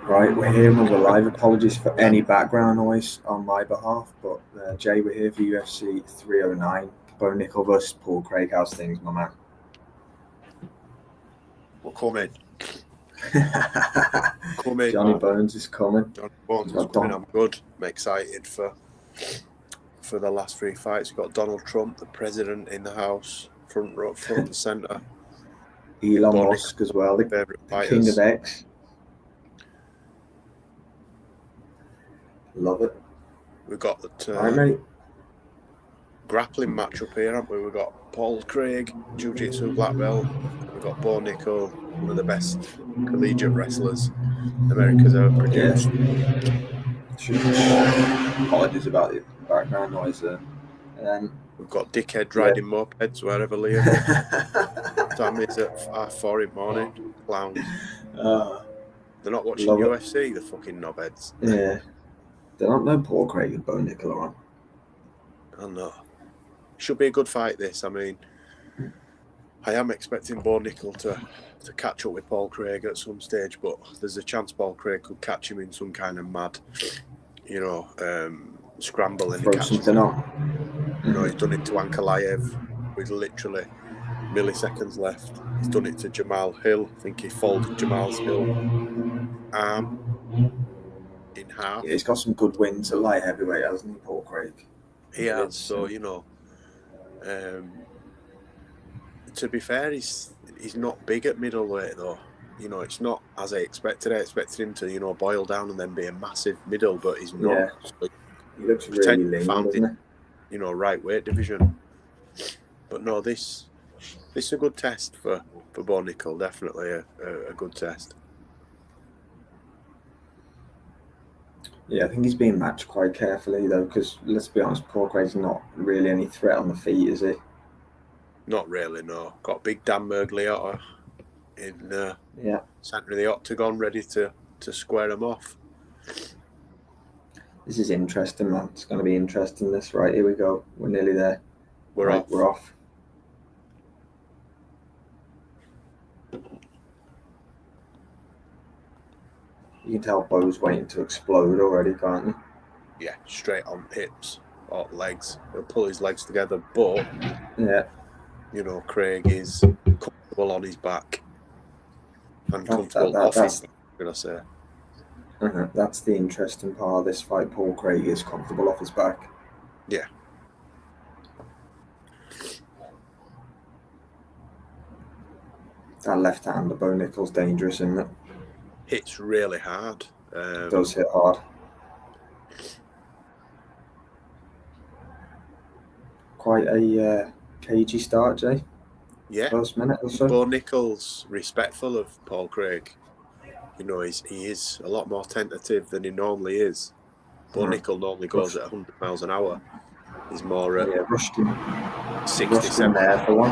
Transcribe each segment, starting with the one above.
Right, we're here and we're live. Apologies for any background noise on my behalf, but Jay, we're here for UFC 309. Bo Nickal versus Paul Craig. How's things, my man? We're coming. Coming. Johnny Bones is coming. Johnny Bones is coming. I'm good. I'm excited for the last three fights. We've got Donald Trump, the president, in the house, front and centre. Elon Musk as well, the king of X. Love it. We've got that grappling match up here, haven't we? We've got Paul Craig, Jiu-Jitsu black belt. We've got Bo Nickal, one of the best collegiate wrestlers America's ever produced. Apologies about the background noise there. We've got dickhead riding mopeds wherever Liam is. Time is at 4 in the morning. Clowns. They're not watching UFC, the fucking knobheads. Yeah. They don't know Paul Craig and Bo Nickal are on. I know. Should be a good fight, this. I mean, I am expecting Bo Nickal to catch up with Paul Craig at some stage, but there's a chance Paul Craig could catch him in some kind of mad, scramble and throw something on. He's done it to Ankalaev with literally milliseconds left. He's done it to Jamal Hill. I think he folded Jamal's arm in half. Yeah, he's got some good wins at light heavyweight, hasn't he, Paul Craig? He has. So, to be fair, he's not big at middleweight, though. It's not as I expected. I expected him to, boil down and then be a massive middle, but he's not. Yeah. So he looks really lean, doesn't he? Right weight division. But no, this is a good test for Bo Nickal. Definitely a good test. Yeah, I think he's being matched quite carefully, though, because let's be honest, Paul Craig's not really any threat on the feet, is he? Not really, no. Got big Dan Mergliotta in centre of the octagon, ready to square him off. This is interesting, man. It's going to be interesting, this. Right, here we go. We're nearly there. We're off. We're off. You can tell Bo's waiting to explode already, can't you? Yeah, straight on hips or legs. He'll pull his legs together, but Craig is comfortable on his back and comfortable off his back, should I say. That's the interesting part of this fight. Paul Craig is comfortable off his back. Yeah. That left hand of Bo Nickal's dangerous, isn't it? Hits really hard. It does hit hard. Quite a cagey start, Jay. Yeah. First minute or so. Bo Nickal's respectful of Paul Craig. He is a lot more tentative than he normally is. Bo Nickal normally goes at 100 miles an hour. He's more at rushed him. 67 there for one.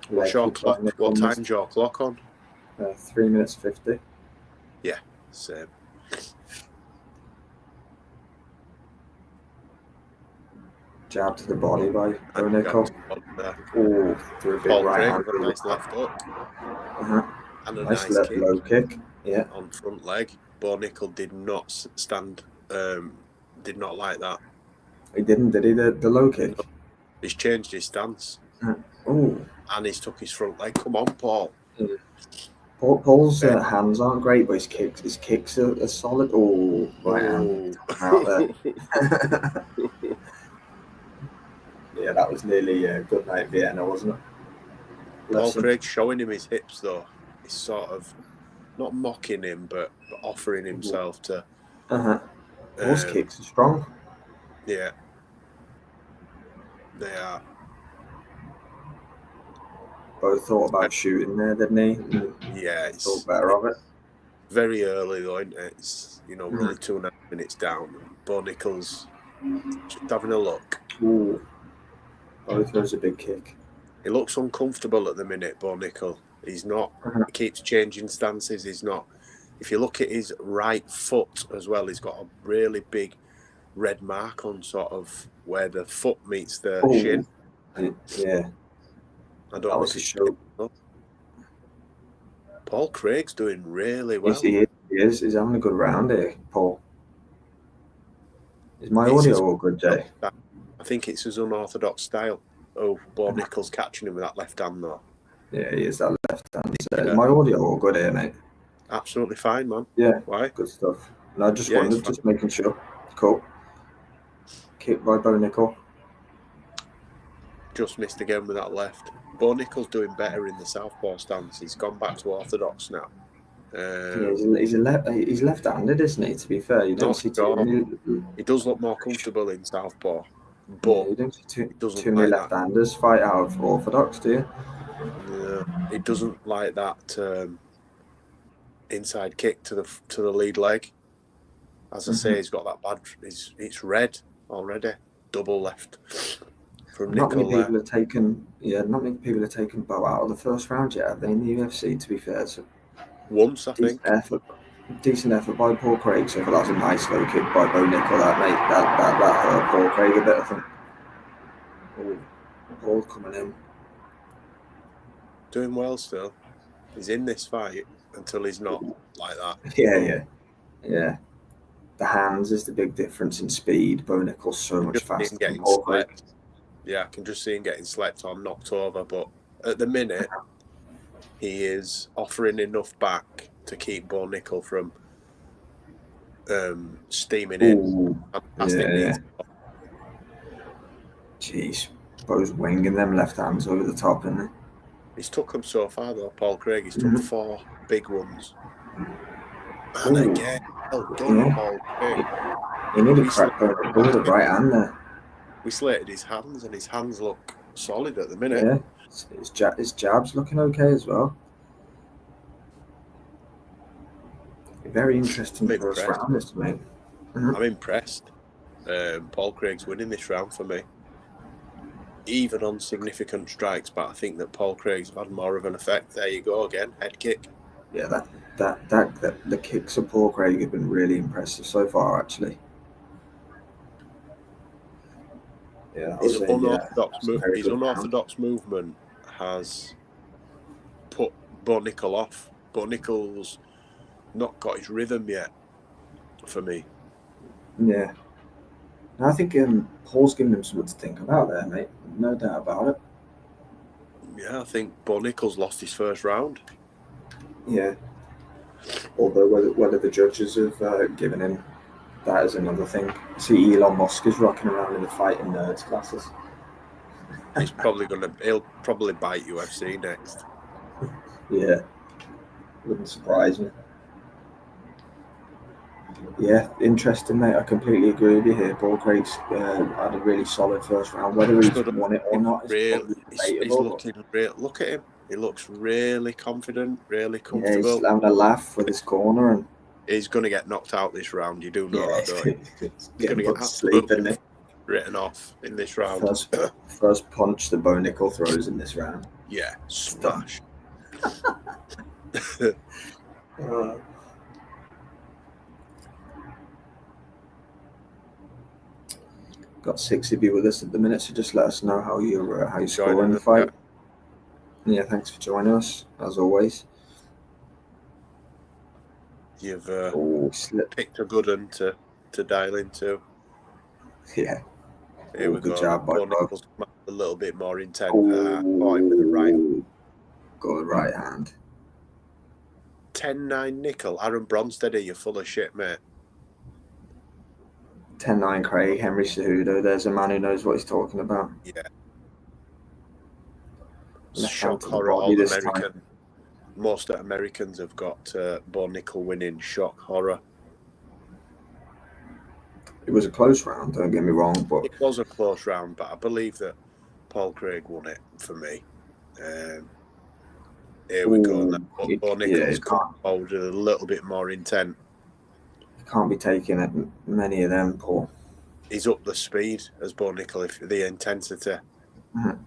What's your clock? What time's your clock on? 3 minutes 50. Yeah, same. Jab to the body by Bo Nickal. Through a big right hand. A nice left hook. And a nice low kick. Yeah. On front leg. Bo Nickal did not stand. Did not like that. He didn't, did he? The low kick. He's changed his stance. And he's took his front leg. Come on, Paul. Paul's hands aren't great, but his kicks are solid. Right hand out there. Yeah, that was nearly a good night Vienna, wasn't it? Paul Craig showing him his hips, though. He's sort of not mocking him, but offering himself to. Paul's kicks are strong. Yeah, they are. Both thought about shooting there, didn't he? Yeah, he thought better of it. Very early though, isn't it? It's we're only 2.5 minutes down. Bo Nickal's just having a look. Both throws a big kick. He looks uncomfortable at the minute, Bo Nickal. He's not. He keeps changing stances. He's not. If you look at his right foot as well, he's got a really big red mark on sort of where the foot meets the shin. Yeah. I don't know if it's show. Paul Craig's doing really well. Yes, he is. He's having a good round here, Paul. Is my It's audio his- all good, Jay? I think it's his unorthodox style. Oh, Bo Nickal's catching him with that left hand, though. Yeah, he is that left hand. Yeah. Is my audio all good here, mate? Absolutely fine, man. Yeah. Why? Good stuff. And I just Yeah, wondered, it's just making sure. Cool. Kick by Bo Nickal. Just missed again with that left. Bo Nickal's doing better in the southpaw stance. He's gone back to orthodox now. Yeah, he's left-handed, isn't he? To be fair, you don't Not see sure. too many. He does look more comfortable in southpaw, Yeah, but you don't see he doesn't too many like that. left-handers fight out of orthodox, do you? Yeah, he doesn't like that inside kick to the lead leg. As I say, he's got that bad. It's red already. Double left from Not many Nickal there. people have taken. Yeah, not many people have taken Bo out of the first round yet, have they, in the UFC? To be fair, so Once, I think. Decent effort by Paul Craig. So that was a nice low kick by Bo Nickal. That hurt Paul Craig a bit, I think. Oh, Paul coming in. Doing well still. He's in this fight until he's not like that. Yeah. The hands is the big difference in speed. Bo Nickal's so much faster than Paul Craig. Yeah, I can just see him getting slept on, knocked over. But at the minute, he is offering enough back to keep Bo Nickal from steaming in. Yeah. Jeez, Bo's winging them left hands over the top, isn't he? He's took them so far, though, Paul Craig. He's took 4 big ones. And again, well done, Paul Craig. He nearly cracked Bo Nickal with the right hand there. We slated his hands, and his hands look solid at the minute. Yeah, his jab's looking okay as well. Very interesting first round, this mate. I'm impressed. Paul Craig's winning this round for me. Even on significant strikes, but I think that Paul Craig's had more of an effect. There you go again, head kick. Yeah, the kicks of Paul Craig have been really impressive so far, actually. Yeah, his unorthodox movement has put Bo Nickal off. Bo Nickal's not got his rhythm yet, for me. Yeah. I think Paul's giving him something to think about there, mate. No doubt about it. Yeah, I think Bo Nickal's lost his first round. Yeah. Although whether the judges have given him that is another thing. See, Elon Musk is rocking around in the fighting nerds classes. He'll probably bite UFC next. Yeah. Wouldn't surprise me. Yeah, interesting, mate. I completely agree with you here. Paul Craig's had a really solid first round. Whether he's won it or not is he's looking real. Look at him. He looks really confident, really comfortable. Yeah, he's having a laugh with his corner, and he's going to get knocked out this round. You do know that, don't you? He's going to get absolutely written off in this round. First punch that Bo Nickal throws in this round. Yeah, smash. Got 6 of you with us at the minute, so just let us know how you're scoring the fight. Yeah, thanks for joining us as always. You've picked a good one to dial into. Yeah. Here we go. Good job, Bo Nickal's a little bit more intent. Fighting with the right. Got the right hand. 10-9 Nickal. Aaron Bronsteady, you're full of shit, mate. 10-9 Craig, Henry Cejudo. There's a man who knows what he's talking about. Yeah. Shock horror. All American. Most Americans have got Bo Nickal winning. Shock horror. It was a close round, don't get me wrong, but it was a close round, but I believe that Paul Craig won it for me. Here we go. Bo Nickal's come forward with a little bit more intent. You can't be taking it, many of them, Paul. He's up the speed as Bo Nickal, the intensity. Mm-hmm.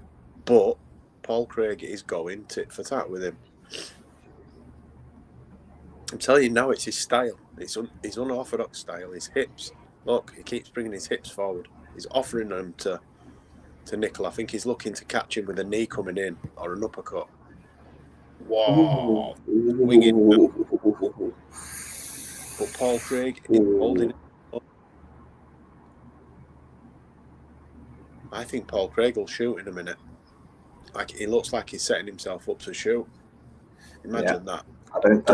But Paul Craig is going tit for tat with him. I'm telling you now, it's his style. It's his unorthodox style. His hips. Look, he keeps bringing his hips forward. He's offering them to Nickal. I think he's looking to catch him with a knee coming in or an uppercut. Wow. Winging. But Paul Craig is holding it up. I think Paul Craig will shoot in a minute. Like, he looks like he's setting himself up to shoot. Imagine that. I don't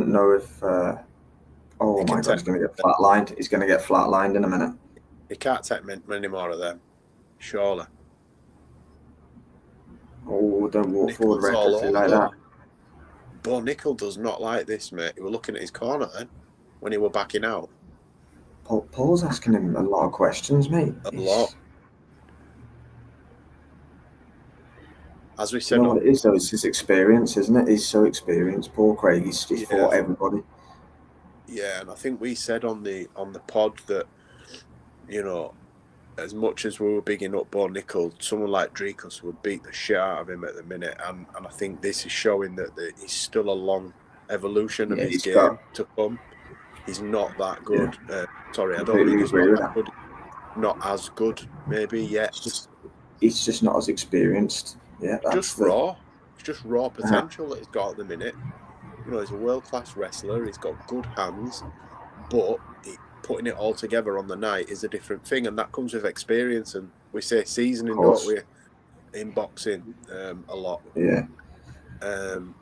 know if. Oh my God, he's going to get flatlined. He's going to get flatlined in a minute. He can't take many more of them, surely. Oh, don't walk forward recklessly like that. Bo Nickal does not like this, mate. He was looking at his corner then when he were backing out. Paul's asking him a lot of questions, mate. A lot. As we said, you know what it is though? It's his experience, isn't it? He's so experienced, Paul Craig. He's fought everybody. Yeah, and I think we said on the pod that, you know, as much as we were bigging up Bo Nickal, someone like Dricus would beat the shit out of him at the minute, and I think this is showing that he's still a long evolution of his game to come. He's not that good. Yeah. Sorry, I don't think he's not that good. Not as good, maybe yet. He's just not as experienced. Yeah, that's raw. It's just raw potential that he's got at the minute. You know, he's a world-class wrestler. He's got good hands, but putting it all together on the night is a different thing, and that comes with experience. And we say seasoning, don't we, in boxing a lot. Yeah. And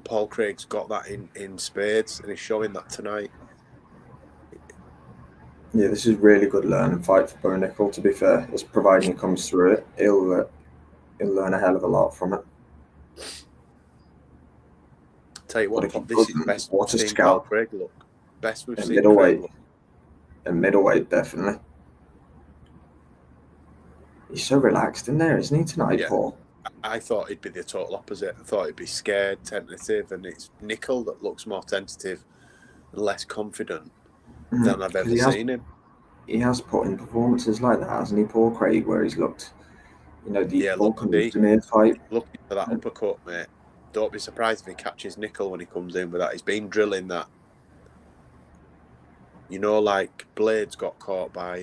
Paul Craig's got that in spades, and he's showing that tonight. Yeah, this is really good learning fight for Bo Nickal, to be fair. It's providing he comes through it, he'll learn a hell of a lot from it. Tell you what, this is best what a seen scout. Paul Craig look. Best we've seen middleweight. Craig look. And middleweight, definitely. He's so relaxed in there, isn't he, tonight, Paul? I thought he'd be the total opposite. I thought he'd be scared, tentative, and it's Nickal that looks more tentative and less confident than I've ever seen him. He has put in performances like that, hasn't he, Paul Craig, where he's looked, you know, the fight. Looking for that uppercut, mate. Don't be surprised if he catches Nickal when he comes in with that. He's been drilling that. You know, like Blades got caught by,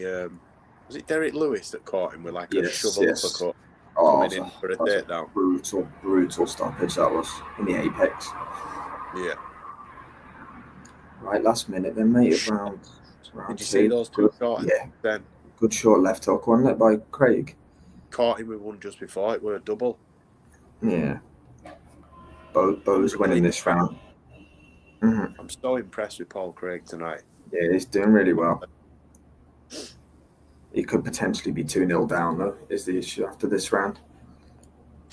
was it Derek Lewis that caught him with like a shovel uppercut coming in for a takedown? Brutal stoppage that was in the apex. Yeah. Right, last minute then, mate. Round Did you see those two shots? Yeah. Then good short left hook, wasn't it, by Craig? Caught him with one just before. It were a double. Yeah. Bo's winning this round. Mm-hmm. I'm so impressed with Paul Craig tonight. Yeah, he's doing really well. He could potentially be 2-0 down, though, is the issue after this round.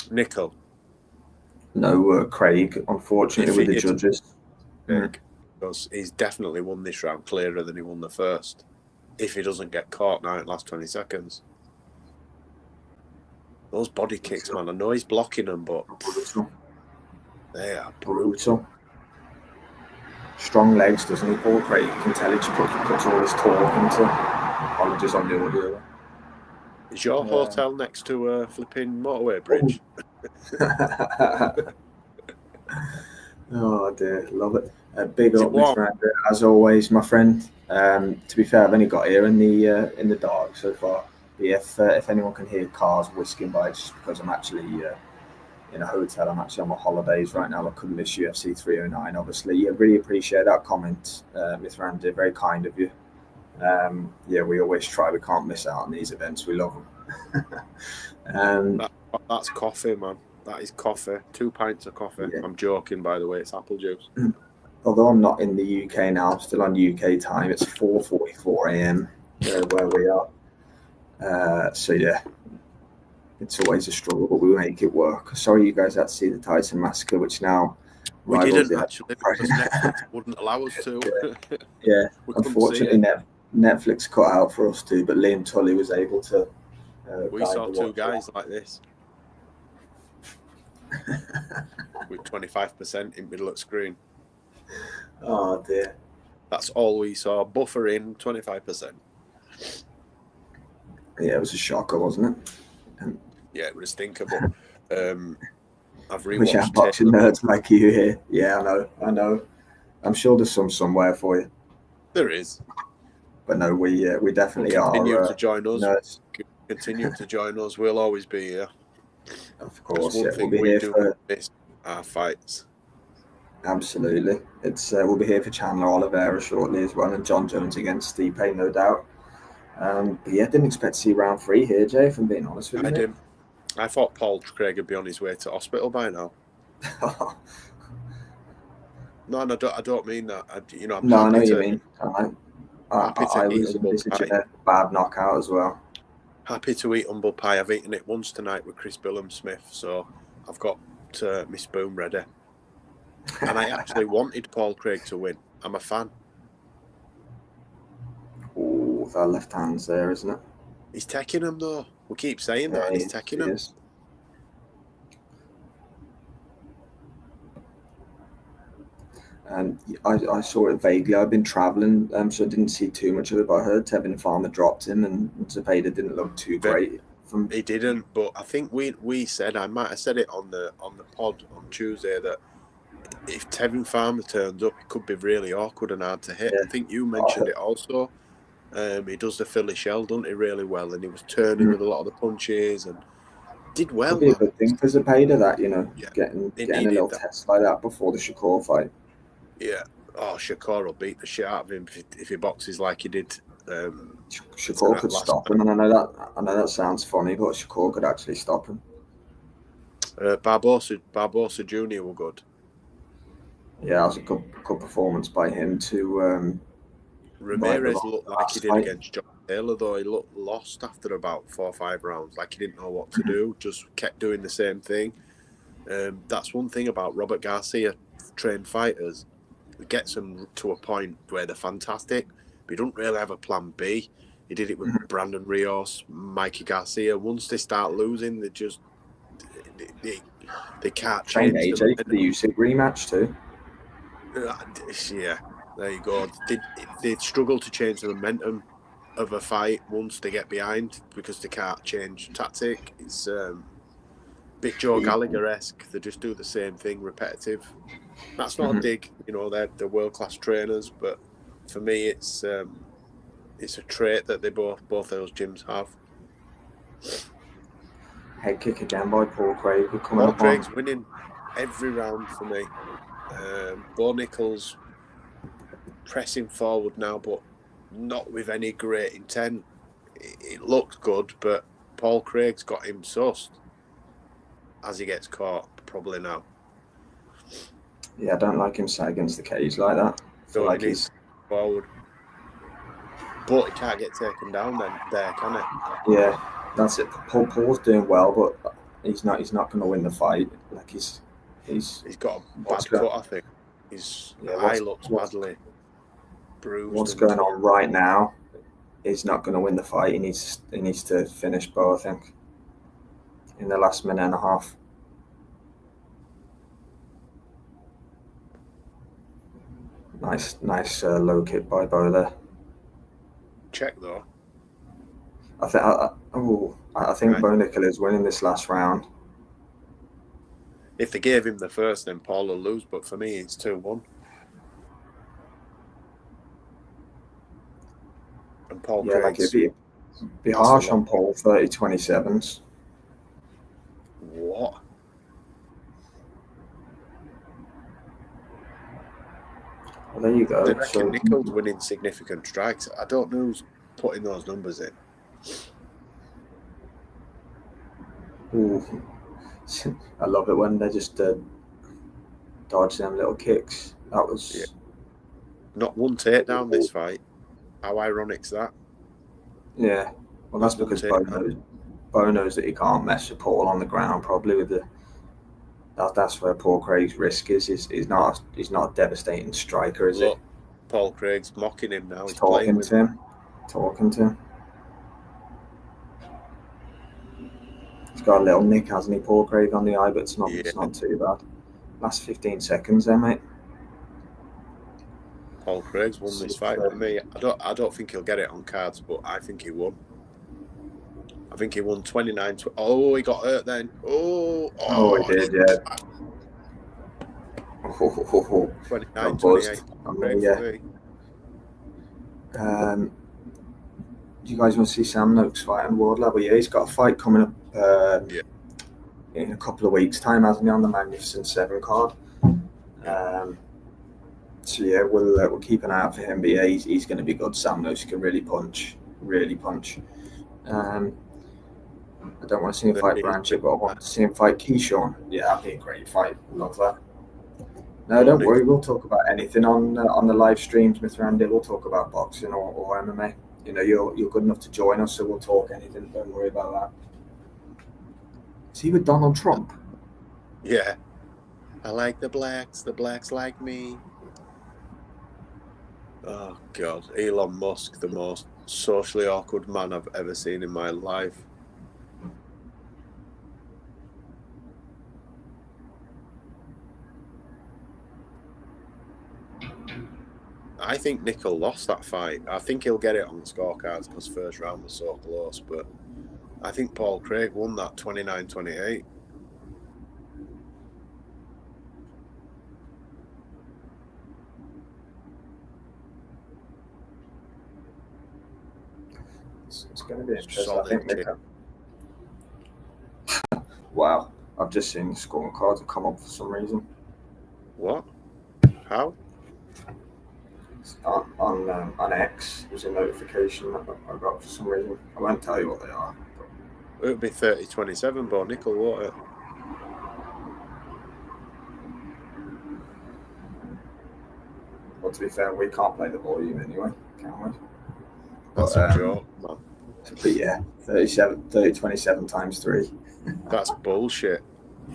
Nickal? No, Craig, unfortunately, with the judges. Because he's definitely won this round clearer than he won the first. If he doesn't get caught now in the last 20 seconds. Those body kicks, man. I know he's blocking them, but they are brutal. Strong legs, doesn't he, Paul Craig? You can tell he just puts all his talk into. Apologies on the audio. Is your hotel next to a flipping motorway bridge? Oh dear, love it. Big up, Mr. Andrew, as always, my friend. To be fair, I've only got here in the dark so far. But if anyone can hear cars whisking by, it's just because I'm actually in a hotel. I'm actually on my holidays right now. I couldn't miss UFC 309, obviously. Yeah, really appreciate that comment, Mr. Andrew. Very kind of you. Yeah, we always try. We can't miss out on these events. We love them. That's coffee, man. That is coffee. 2 pints of coffee. Yeah. I'm joking, by the way. It's apple juice. Although I'm not in the UK now, I'm still on UK time. It's 4:44 a.m. Where we are. So yeah, it's always a struggle, but we make it work. Sorry you guys had to see the Tyson massacre, which now we didn't actually because Netflix wouldn't allow us to. Yeah. Unfortunately, Netflix cut out for us too, but Liam Tully was able to. We saw 2 guys like this. With 25% in middle of screen. Oh dear. That's all we saw. Buffer in 25%. Yeah, it was a shocker, wasn't it? Yeah, it was a stinker, but I've rewatched. Wish I had boxing nerds like you here. Yeah, I know. I'm sure there's some somewhere for you. There is. no, we definitely continue are. To join us. Nerds. Continue to join us. We'll always be here. Of course, one yeah. thing We'll be here for our fights. Absolutely. It's we'll be here for Chandler Oliveira shortly as well, and John Jones against Stipe, no doubt. But yeah, didn't expect to see round 3 here, Jay, if I'm being honest with you. I didn't. I thought Paul Craig would be on his way to hospital by now. No, I don't mean that. I'm I know you mean. I was envisaging a bad knockout as well. Happy to eat humble pie. I've eaten it once tonight with Chris Billam-Smith, so I've got my spoon ready. And I actually wanted Paul Craig to win. I'm a fan. Oh, that left hand's there, isn't it? He's taking him though. We keep saying that, and he's taking him. I saw it vaguely. I've been travelling, so I didn't see too much of it. But I heard Tevin Farmer dropped him, and Zepeda didn't look too great. He didn't, but I think we said, I might have said it on the pod on Tuesday, that if Tevin Farmer turns up, it could be really awkward and hard to hit. Yeah. I think you mentioned it also. He does the Philly shell, doesn't he, really well, and he was turning with a lot of the punches and did well. Could be a good thing for Zepeda, that getting a little test like that before the Shakur fight. Yeah. Oh, Shakur will beat the shit out of him if he boxes like he did. Shakur could stop him, and I know that sounds funny, but Shakur could actually stop him. Barbosa Jr. were good. Yeah, that was a good performance by him to. Ramirez looked like he did against John Taylor, though. He looked lost after about 4 or 5 rounds, like he didn't know what to do, just kept doing the same thing. That's one thing about Robert Garcia trained fighters. It gets them to a point where they're fantastic, but you don't really have a plan B. He did it with Brandon Rios, Mikey Garcia. Once they start losing, they just they can't change. AJ for the Usyk rematch too. Yeah, there you go. They struggle to change the momentum of a fight once they get behind because they can't change tactic. It's bit Joe Gallagher-esque. They just do the same thing, repetitive. That's not a dig, they're world-class trainers, but for me, it's a trait that they both those gyms have. Head kick again by Paul Craig. Paul Craig's winning every round for me. Bo Nickal's pressing forward now, but not with any great intent. It looked good, but Paul Craig's got him sussed as he gets caught, probably now. Yeah, I don't like him sat against the cage like that. I feel like he's forward. But he can't get taken down there, can he? Yeah, that's it. Paul's doing well, but he's not going to win the fight. Like he's got a bad cut, I think. His eye looks badly bruised. What's going on right now? He's not going to win the fight. He needs to finish Bo, I think, in the last minute and a half. Nice low kick by Bo there. Check though. I think Bo Nickal is winning this last round. If they gave him the first, then Paul will lose. But for me, it's 2-1. And Paul Craig's... like be harsh on Paul, 30-27s. What? Well, there you go. They reckon Nickal's winning significant strikes. I don't know who's putting those numbers in. Ooh. I love it when they just dodge them little kicks. That was not one takedown this fight. How ironic's that? Yeah, well, that's because Bo knows that he can't mess with Paul on the ground. Probably with that's where Paul Craig's risk is. He's not a devastating striker, is it? Paul Craig's mocking him now. He's talking to him. He's got a little nick, hasn't he, Paul Craig, on the eye, but it's not too bad. Last 15 seconds there, mate. Paul Craig's won this fight for me. I don't think he'll get it on cards, but I think he won. I think he won 29. Oh, he got hurt then. Oh, he did, yeah. 29, 28. Yeah. you guys want to see Sam Noakes fight on world level? Yeah, he's got a fight coming up in a couple of weeks' time, hasn't he, on the Magnificent 7 card? So yeah, we'll keep an eye out for him. But yeah, he's going to be good. Sam Noakes can really punch. I don't want to see him fight Branchett, but I want to see him fight Keyshawn. Yeah, that'd be a great fight. Love that. No, don't worry. We'll talk about anything on the live streams, Mr. Andy. We'll talk about boxing or MMA. You know, you're good enough to join us, so we'll talk anything. Don't worry about that. Is he with Donald Trump? Yeah. I like the blacks. The blacks like me. Oh, God. Elon Musk, the most socially awkward man I've ever seen in my life. I think Nickal lost that fight. I think he'll get it on the scorecards because first round was so close, but I think Paul Craig won that 29-28. It's going to be interesting. I think wow, I've just seen the scorecards have come up for some reason. What? How? On X, there's a notification that I got for some reason. I won't tell you what they are. It would be 30-27, Bo Nickal, won't it? Well, to be fair, we can't play the volume anyway, can we? That's a joke, man. But yeah, 30-27 times 3. That's bullshit.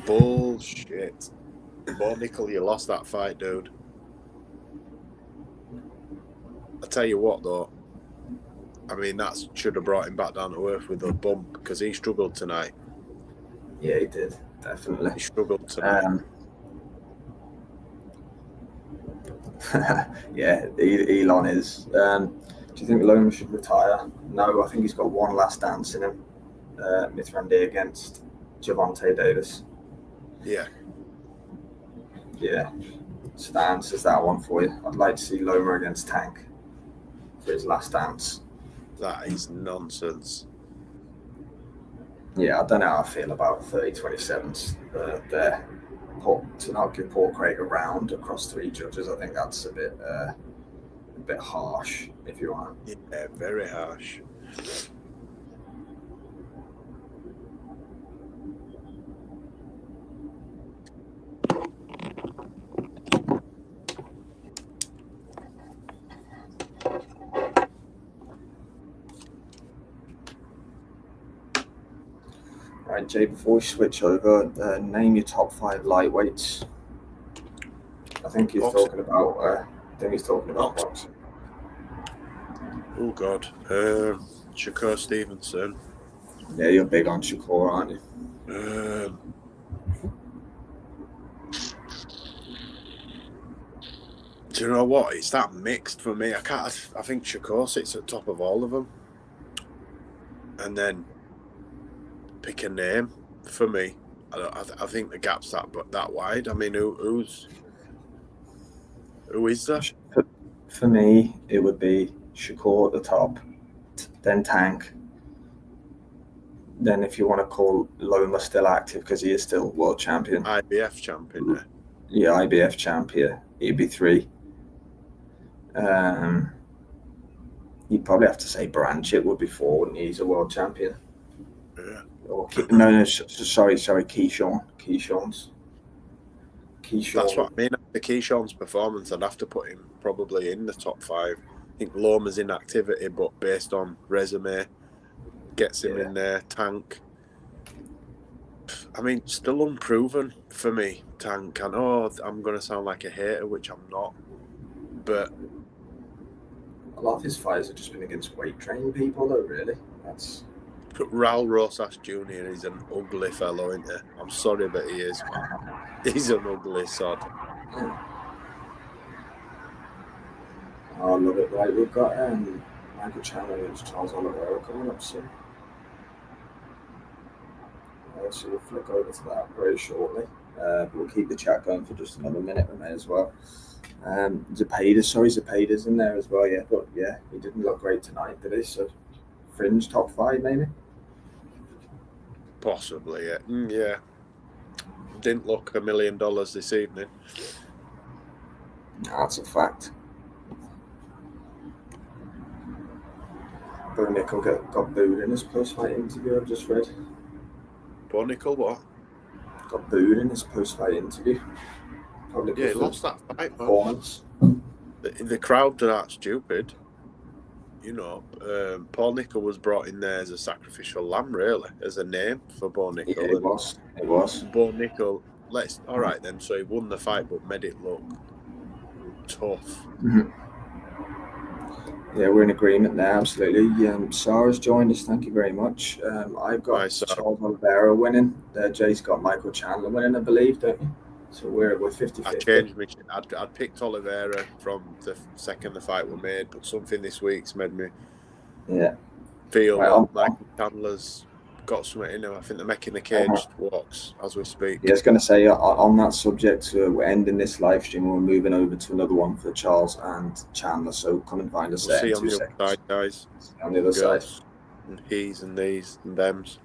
Bullshit. Bo Nickal, you lost that fight, dude. I tell you what, though. I mean, that should have brought him back down to earth with a bump because he struggled tonight. Yeah, he did. Definitely. He struggled tonight. Yeah, Elon is. Do you think Loma should retire? No, I think he's got one last dance in him. Mithrandir against Gervonta Davis. Yeah. Yeah. So that answers that one for you. I'd like to see Loma against Tank for his last dance. That is nonsense. Yeah, I don't know how I feel about 30-27s there. To not give Paul Craig a round across 3 judges, I think that's a bit harsh, if you want. Yeah, very harsh. Right, Jay, before we switch over, name your top 5 lightweights. I think he's talking about boxing. Oh, God. Shakur Stevenson. Yeah, you're big on Shakur, aren't you? Do you know what? It's that mixed for me. I think Shakur sits at the top of all of them. And then pick a name for me. I think the gap's that wide. I mean, who is there? For me, it would be Shakur at the top, then Tank. Then, if you want to call Loma still active because he is still world champion, IBF champion. Yeah, IBF champion. He'd be 3. You'd probably have to say Branchett would be 4, wouldn't he? He's a world champion. Yeah. Sorry, Keyshawn. That's what I mean. After Keyshawn's performance, I'd have to put him probably in the top 5. I think Loma's inactivity, but based on resume, gets him in there. Tank. I mean, still unproven for me, Tank. I know I'm going to sound like a hater, which I'm not, but a lot of his fights have just been against weight training people, though, really. Raul Rosas Jr. is an ugly fellow, isn't he? I'm sorry, but he is, man. He's an ugly sod. I love it. Right, we've got Michael Chandler against Charles Oliveira coming up soon. So we'll flick over to that very shortly. But we'll keep the chat going for just another minute, we may as well. Zepeda's in there as well, yeah. But yeah, he didn't look great tonight, did he? So fringe top 5, maybe. Possibly, yeah. Yeah. Didn't look $1 million this evening. That's a fact. Bo Nickal got booed in his post-fight interview, I've just read. Bo Nickal, what? Got booed in his post-fight interview. Probably Yeah, he lost that fight, performance. The crowd are that stupid. You know, Paul Nickal was brought in there as a sacrificial lamb, really, as a name for Bo Nickal. Yeah, it was. It was. Bo Nickal, all right then, so he won the fight, but made it look tough. Mm-hmm. Yeah, we're in agreement there, absolutely. Sarah's joined us, thank you very much. I've got Charles Oliveira winning. Jay's got Michael Chandler winning, I believe, don't you? So we're 50-50. I changed me. I'd picked Oliveira from the second the fight was made, but something this week's made me feel that Michael Chandler's got something in him. I think they're making the cage walks as we speak. Yeah, I was going to say, on that subject, we're ending this live stream and we're moving over to another one for Charles and Chandler, so come and find us there in 2 seconds. See on the other side, guys. On the other side. And he's and these and thems.